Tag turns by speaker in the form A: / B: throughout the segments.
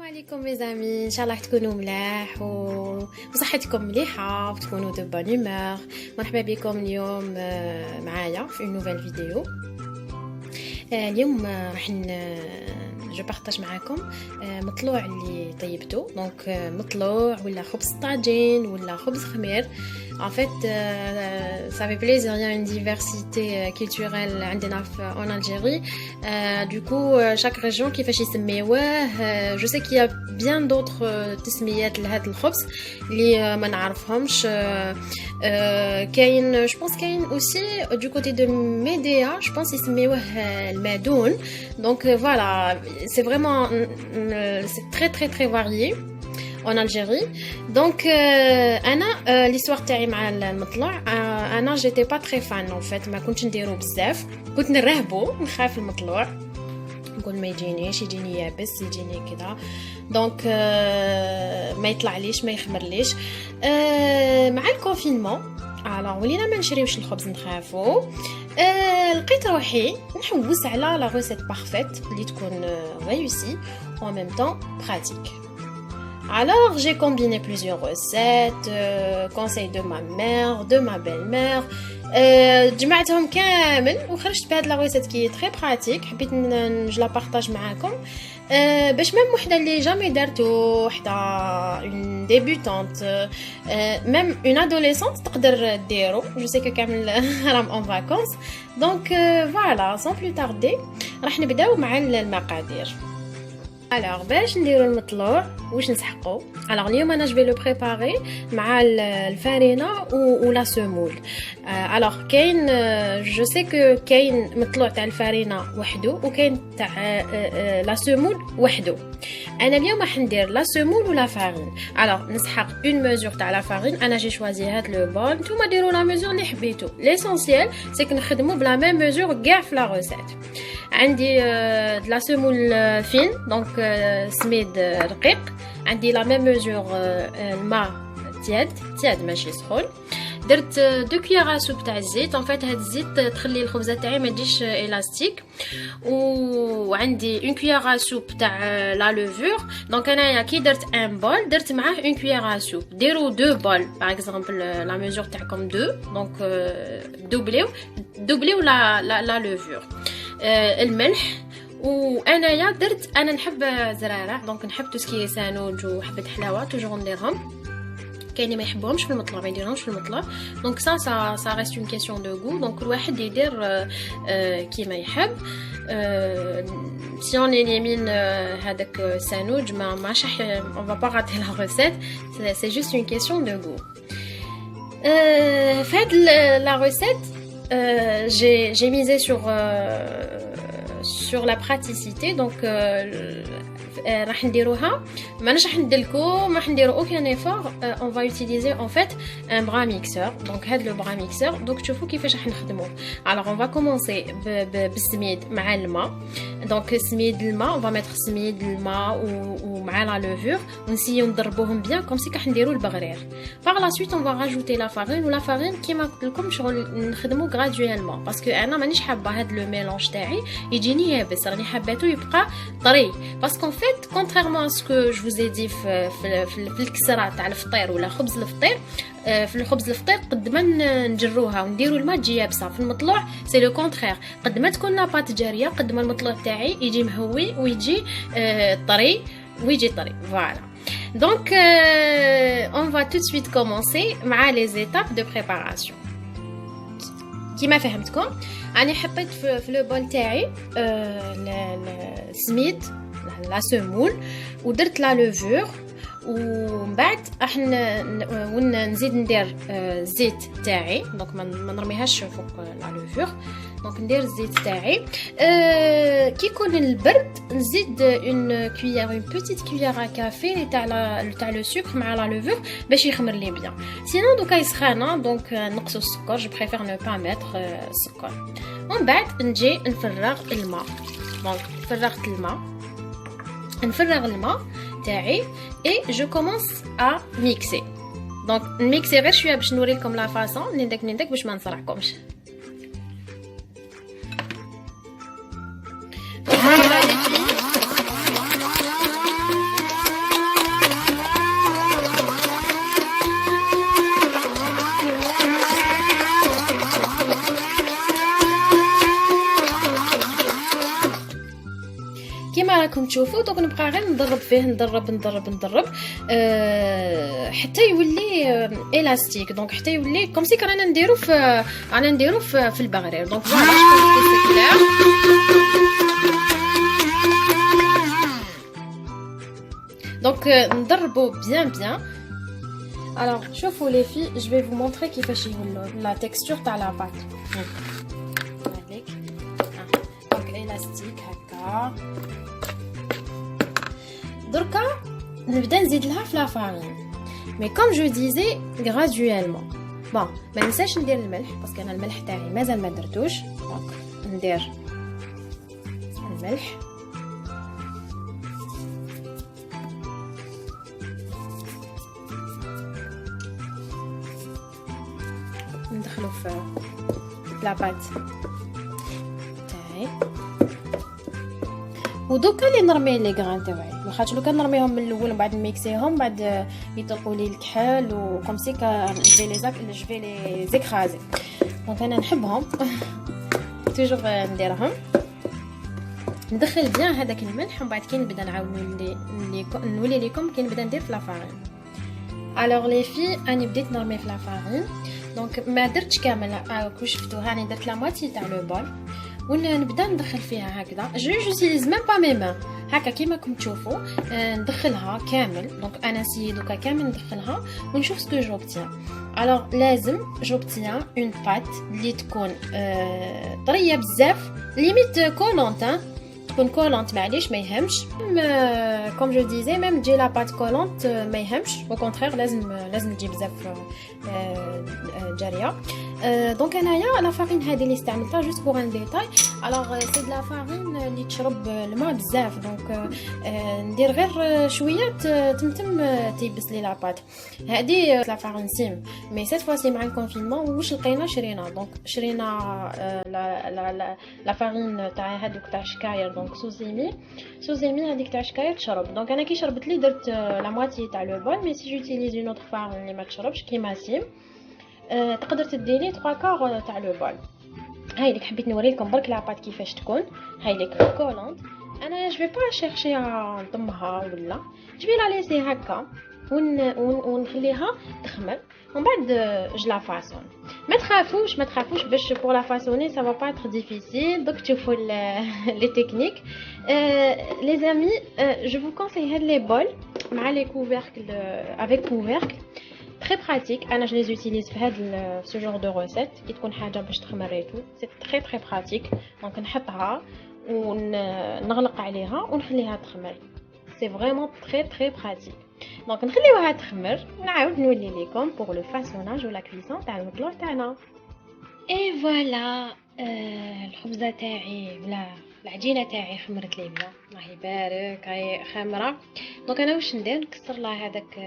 A: عليكم mes amis ان شاء الله تكونوا ملاح وصحتكم مليحه وتكونوا de bonne humeur. مرحبا بكم اليوم معايا في une nouvelle vidéo. اليوم راح جو بارطاج معاكم مطلوع اللي طيبته. دونك مطلوع ولا خبز طاجين ولا خبز خمير. En fait, ça fait plaisir, il y a une diversité culturelle en Algérie. Du coup, chaque région qui fait يسميوه. Je sais qu'il y a bien d'autres تسميات لهذا الخبز اللي ما نعرفهمش. كاين je pense كاين aussi du côté de Médéa, je pense يسميوه المادون. Donc voilà, c'est vraiment c'est très très très varié en Algérie. Donc l'histoire تاعي مع المطلوع انا j'étais pas très fan en fait. ما كنتش نديرو بزاف، كنت نرهبو، نخاف المطلوع، نقول ما يجينيش، يجيني يابس، يجيني كذا. دونك ما يطلعليش، ما يخمرليش. مع الكونفينمون alors ولينا ما نشريوش الخبز، نخافو. لقيت روحي نحوس على لا ريسيت بارفيت اللي تكون réussie en même temps pratique. Alors, j'ai combiné plusieurs recettes, conseils de ma mère, de ma belle-mère. جمعتهم كامل وخرجت بهاد لا ريسيت كي تري براتيك. حبيت جو لا بارطاج معاكم باش ميم وحده اللي جامي دارتو، وحده اون ديبوتانت، ميم اون ادوليسونت تقدر ديرو. جو سي كو كامل راهم اون فاكونس. دونك فوالا سون بلو تاردي راح نبداو مع المقادير. Alors باش نديرو المطلوع واش نسحقو. alors اليوم انا جو لو بريباري مع الفارينه ولا سمول. alors كاين جو سي كو كاين مطلوع تاع الفارينه وحده وكاين تاع لا سمول وحده. انا اليوم راح ندير لا سمول ولا فارين. alors نسحق اون ميزور تاع لا فارين. انا جي شوازي هاد لو بول، نتوما ديروا لا ميزور اللي حبيتو. ليسونسيال سي كو نخدموا بلا ميم ميزور كاع في لا ريسيت. عندي لا سمول فين، دونك سميد رقيق. عندي لا ميم ميزور الماء تياد ماشي سخون. درت 2 كيارا سوب تاع الزيت. ان فيت هاد الزيت تخلي الخبزه تاعي ما تجيش الاستيك. وعندي 1 كيارا سوب تاع لا لوفور. دونك انايا كي درت ان بول درت معاه 1 كيارا سوب. ديروا 2 بول باغ اكزومبل لا ميزور تاعكم 2. دونك دوبليو لا لوفور. الملح. وانايا درت، انا نحب زرارع، دونك نحب توسكي سانوج وحبه حلاوه توجور نديرهم. كاين ما يحبوهمش في المطلوع ما يديرهمش في المطلوع. دونك سا ريست اون كيسيون دو غو. دونك كل واحد يدير كيما يحب. سي اون اليمين هذاك سانوج ماش اون فا با راتي لا ريسيت، سي جوست اون كيسيون دو غو. فهاد لا ريسيت j'ai misé sur la praticité. donc راح نديروها، ماناش راح ندلكو، ما راح نديرو aucun effort. on va utiliser en fait un bras mixeur. donc هاد لو bras mixeur donc تشوفوا كيفاش راح نخدموه. alors on va commencer بالسميد مع الماء. donc سميد الماء on va mettre سميد الماء ومع لا لوفور ونسيو نضربوهم bien comme si راح نديرو البغرير. par la suite on va rajouter la farine. ولا farine كيما قلت لكم شغل نخدمو graduellement باسكو انا مانيش حابه هاد لو ميلونج تاعي يجيني يابس، راني حباتو يبقى طري. باسكو en fait contrairement à ce que je vous ai dit في الكسرات تاع الفطير ولا خبز الفطير، في الخبز الفطير قد ما نجروها ونديرو الماء تجي يابسه. في المطلوع سي لو كونترير، قد ما تكون لاباط جاريه قد ما المطلوع تاعي يجي مهوي ويجي طري ويجي طري. فوالا دونك on va tout de suite commencer مع les étapes de préparation. كيما فهمتكم راني حطيت في لو بول تاعي السميد لا سمول ودرت لا لوفور. ومن بعد راح نزيد ندير الزيت تاعي. دونك ما نرميهاش فوق لا لوفور. دونك ندير الزيت تاعي. كي يكون البرد نزيد اون كويير، اون بوتيت كويير كافي تاع لو سكر مع لا لوفور باش يخمر لي بيان. سينون دوكا يسخانه دونك نقصوا السكر. جو بريفير نو با ميتر السكر. ومن بعد نجي نفرغ الماء. دونك فرغت الماء، نفرغ الماء تاعي et je commence à mixer. donc نميكسي غير شويه باش نوريلكم لا فاصون ندك باش ما نصرعكمش. راكم تشوفوا دوك نبقى غير نضرب فيه نضرب حتى يولي الاستيك دونك حتى يولي كوم سي رانا نديرو في البغرير دونك فوالا شوفوا كلاir دونك نضربوا bien. Alors, شوفوا les filles, je vais vous montrer كيفاش يولوا la texture تاع la pâte. Donc élastique هكا. دركا نبدا نزيد لها في لا فارين. Mais comme je disais, graduellement. Bon, ما ننساش ندير الملح باسكو انا الملح تاعي مازال ما درتوش. دونك ندير الملح. ندخلو في لاباط تاعي ودوكا اللي نرمي لي غران تاعي لاخاطش لو كان نرميهم من الاول ومن بعد نميكسيهم بعد يطلقوا لي الكحل وكم سي جو لي زيكرازي دونك انا نحبهم توجور نديرهم ندخل بيان هذاك الملح ومن بعد كي نبدا نعاود نولي لكم كي نبدا ندير في لافارين. الوغ لي في اني بديت نرمي في لافارين دونك ما درتش كامل كو شفتوا هاني درت لا موتي تاع لو بول ونبدا ندخل فيها هكذا جوتيليز ميم با مي مان هكا كيما راكم تشوفوا ندخلها كامل دونك انا سي دوكا كامل ندخلها ونشوف سكو جوبتيان. الوغ لازم جوبتيان اون بات اللي تكون طريه بزاف ليميت كولونت تكون كولونت معليش ما يهمش كوم جو ديزي ميم تجي لا بات كولونت ما يهمش او كونترير لازم تجي بزاف جاريه. دونك انايا لا فارين هذه اللي استعملتها جوست بور ان ديتاي. الوغ سي د لا فارين اللي تشرب الماء بزاف دونك ندير غير شويه تمتم تيبس لي لاباط هذه لا فارين سيم مي سيت فواسي مع الكونفينمون واش لقينا شرينا دونك شرينا لا فارين تاع هذوك تاع شكاير دونك سوزيمي هذيك تاع شكاير تشرب دونك انا كي شربت لي درت لا موتي تاع لو بول مي سي جوتيليز اون اوتر فارين اللي ما تشربش كيما سيم تقدر تديري 3 كار تاع لو بول. هاي ليك حبيت نوري لكم برك لاباط كيفاش تكون. هاي ليك كولونت انا جو با شيرشي نطمها ولا جو لا ليسي هكا ونخليها تخمر ومن بعد جو لا فاسون. ما تخافوش باش بور لا فاسوني سا فا با اتر ديفيسيل دوك تشوفوا لي تكنيك لي زامي. جو فو كونساي هاد لي بول مع لي كوفركل افيك كوفركل très pratique. انا je les utilise في هاد ce genre de recette كي تكون حاجه باش تخمريتو سي très très pratique. دونك نحطها ونغلق عليها ونخليها تخمر سي فريمون très très pratique. دونك نخليوها تخمر ونعاود نولي لكم pour le façonnage ولا كريسون تاع المقلور تاعنا. اي فوالا الخبزه تاعي ولا العجينه تاعي خمرت لي بلا الله يبارك هاي خامره. دونك انا واش ندير نكسر لها هذاك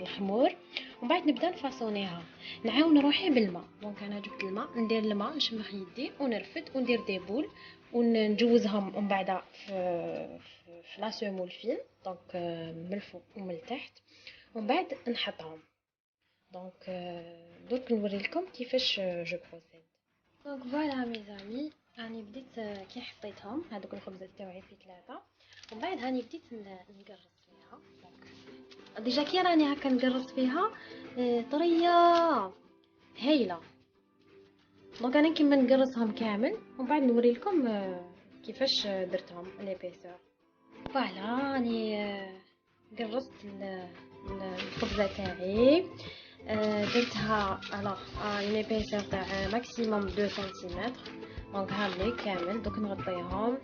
A: الخمور ومن بعد نبدا نفاصونيها نعاون روحي بالماء. دونك انا جبت الماء ندير الماء نشمخ يدي ونرفد وندير دي بول ونجوزهم ومن بعد في لا سيمول فين دونك من الفوق ومن التحت ومن بعد نحطهم. دونك درك نوري لكم كيفاش جو بروسيد. دونك فوالا مي زامي راني بديت كي حطيتهم هذوك الخبزات تاعي في 3 ومن بعد هاني بديت نقرص فيها. دونك ديجا كي راني هكا نقرص فيها طريه هايله. دونك انا كيما نقرصهم كامل ومن بعد نوري لكم كيفاش درتهم ليبيسور. فوالا راني قرصت الخبزه تاعي درتها الوغ اون ايبيسور تاع ماكسيموم 2 سنتيمتر. دونك هاولي كامل دوك نغطيهم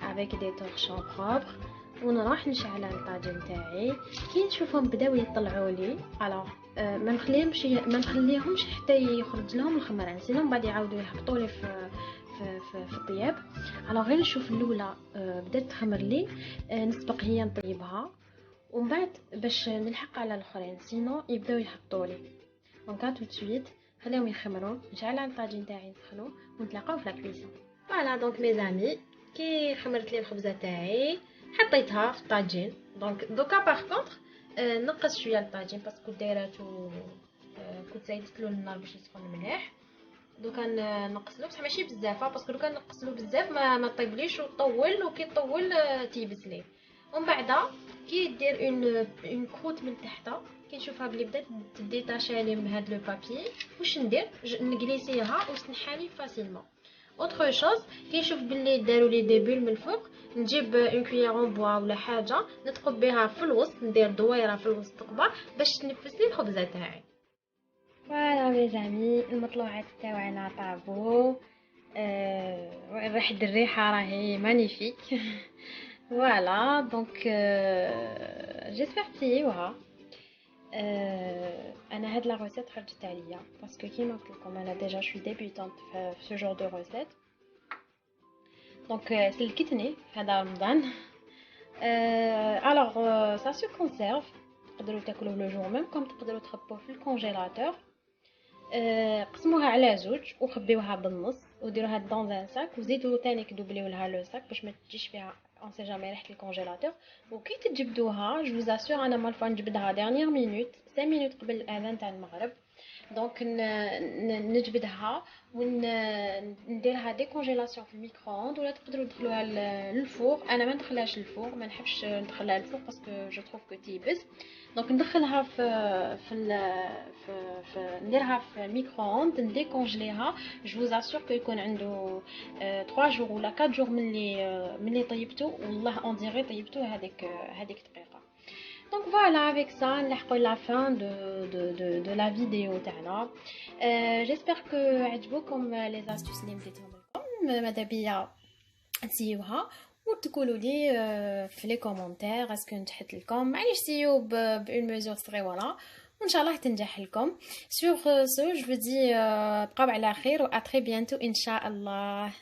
A: افيك دي تورشون بروبر ونروح نشعل الطاجين تاعي. كي نشوفهم بداو يطلعوا لي الوغ ما نخليهمش حتى يخرج لهم الخمران سينو بعد يعاودوا يهبطوا لي في الطياب. الوغ غير نشوف الاولى بدات تخمر لي نسبق هي نطيبها ومن بعد باش نلحق على الاخرين سينو يبداو يهبطوا لي. دونك تو سويت خليهم يخمروا نشعل الطاجين تاعي نسخنو ونتلاقاو في لاكريسون. فوالا دونك مي زامي كي خمرت لي الخبزه تاعي حطيتها في الطاجين. دونك دوكا باغ كونطخ نقص شويه الطاجين باسكو دايراتو كنت زيدت له النار باش يسخن مليح. دوكا نقصلو بصح ماشي بزاف باسكو لو كان نقصلو بزاف ما طيبليش وطول وكي طول تيبس ليه. ومن بعد كي دير اون كروت من تحت كي نشوفها بلي بدات تديتاشالي من هاد لو بابي واش ندير نغليسيها وتنحالي فاسيلمون. اوتر شوز كي نشوف بلي داروا لي ديبول من الفوق نجيب اون كويير بوا ولا حاجه نثقب بها في الوسط ندير دويره في الوسط كبار باش تنفس لي الخبزه تاعي. فوالا لي زامي المطلوعات تاعنا طابو ريحه الريحه راهي مانيفيك. فوالا دونك جيسبر تسيوها. انا هاد لا روسيت خرجت عليا باسكو كيما قلت لكم انا ديجا شوي ديبيوتانت في ce genre de recette. دونك سلكتني هذا رمضان. الوغ سا سو كونسيرف تقدروا تاكلوه لو جور ميم كوم تقدروا تخبوه في الكونجيلاتور. قسموها على زوج وخبيوها بالنص وديروها دون ان ساك وزيدوا ثاني كدوبليو لها لو ساك باش ما تجيش فيها اون سي جامي ريحه الكونجيلاتور. وكي تجبدوها جو فوز اسور انا مالفا نجبدها ديرنيير مينوت 5 مينوت قبل الاذان تاع المغرب. دونك نجبدها ونديرها دي كونجيلاسيون في الميكرووند ولا تقدروا تدخلوها للفور. انا ما ندخلهاش للفور ما نحبش ندخلها للفور باسكو جو تروف كو تيبس. دونك ندخلها في نديرها في الميكرووند نديكونجليها. جو فوز اسور كو يكون عنده 3 جور ولا 4 جور ملي طيبتو والله اون ديري طيبتو هذيك دقيقه. Donc voilà, avec ça, نلحقوا la fin de la vidéo تاعنا. J'espère que عجبوكم les astuces اللي مديتهم لكم. ماذا بيا تسيوها وتقولوا لي في لي كومونتير اسكو نجحت لكم معليش سيو بون ميزور صغيره وان شاء الله تنجح لكم. sur ce je vous dis بقاو على خير و à très bientôt ان شاء الله.